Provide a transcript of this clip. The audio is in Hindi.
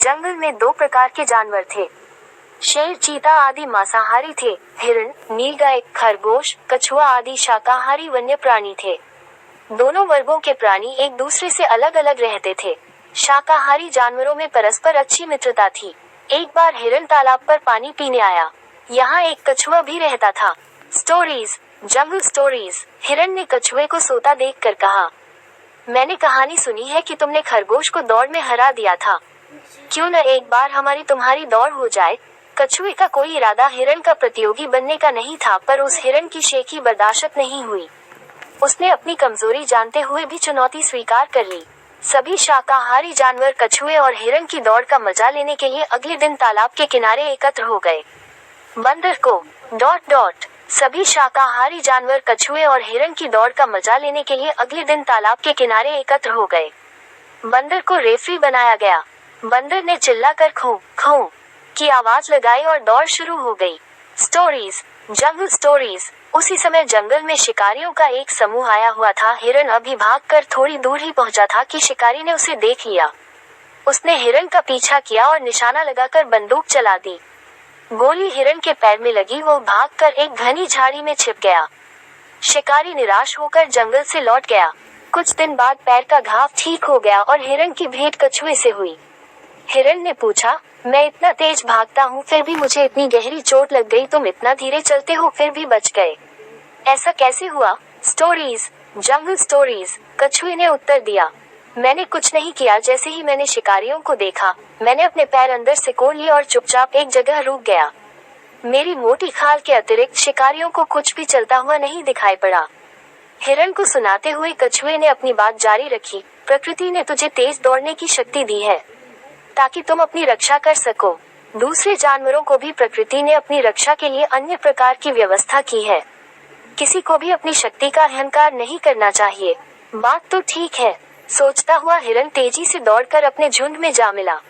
जंगल में दो प्रकार के जानवर थे। शेर, चीता आदि मांसाहारी थे। हिरण, नीलगाय, खरगोश, कछुआ आदि शाकाहारी वन्य प्राणी थे। दोनों वर्गों के प्राणी एक दूसरे से अलग अलग रहते थे। शाकाहारी जानवरों में परस्पर अच्छी मित्रता थी। एक बार हिरण तालाब पर पानी पीने आया। यहाँ एक कछुआ भी रहता था। स्टोरीज, जंगल स्टोरीज। हिरण ने कछुए को सोता देखकर कहा, मैंने कहानी सुनी है कि तुमने खरगोश को दौड़ में हरा दिया था। क्यों न एक बार हमारी तुम्हारी दौड़ हो जाए। कछुए का कोई इरादा हिरण का प्रतियोगी बनने का नहीं था, पर उस हिरण की शेखी बर्दाश्त नहीं हुई। उसने अपनी कमजोरी जानते हुए भी चुनौती स्वीकार कर ली। सभी शाकाहारी जानवर कछुए और हिरण की दौड़ का मजा लेने के लिए अगले दिन तालाब के किनारे एकत्र हो गए। बंदर को ... सभी शाकाहारी जानवर कछुए और हिरण की दौड़ का मजा लेने के लिए अगले दिन तालाब के किनारे एकत्र हो गए। बंदर को रेफरी बनाया गया। बंदर ने चिल्लाकर खो खो की आवाज लगाई और दौड़ शुरू हो गई। स्टोरीज, जंगल स्टोरीज। उसी समय जंगल में शिकारियों का एक समूह आया हुआ था। हिरण अभी भागकर थोड़ी दूर ही पहुंचा था कि शिकारी ने उसे देख लिया। उसने हिरण का पीछा किया और निशाना लगाकर बंदूक चला दी। गोली हिरण के पैर में लगी, वो भागकर एक घनी झाड़ी में छिप गया। शिकारी निराश होकर जंगल से लौट गया। कुछ दिन बाद पैर का घाव ठीक हो गया और हिरण की भेंट कछुए से हुई। हिरण ने पूछा, मैं इतना तेज भागता हूँ फिर भी मुझे इतनी गहरी चोट लग गई, तुम इतना धीरे चलते हो फिर भी बच गए, ऐसा कैसे हुआ? स्टोरीज, जंगल स्टोरीज। कछुए ने उत्तर दिया, मैंने कुछ नहीं किया। जैसे ही मैंने शिकारियों को देखा, मैंने अपने पैर अंदर सिकोड़ लिए और चुपचाप एक जगह रुक गया। मेरी मोटी खाल के अतिरिक्त शिकारियों को कुछ भी चलता हुआ नहीं दिखाई पड़ा। हिरण को सुनाते हुए कछुए ने अपनी बात जारी रखी, प्रकृति ने तुझे तेज दौड़ने की शक्ति दी है ताकि तुम अपनी रक्षा कर सको। दूसरे जानवरों को भी प्रकृति ने अपनी रक्षा के लिए अन्य प्रकार की व्यवस्था की है। किसी को भी अपनी शक्ति का अहंकार नहीं करना चाहिए। बात तो ठीक है। सोचता हुआ हिरण तेजी से दौड़कर अपने झुंड में जा मिला।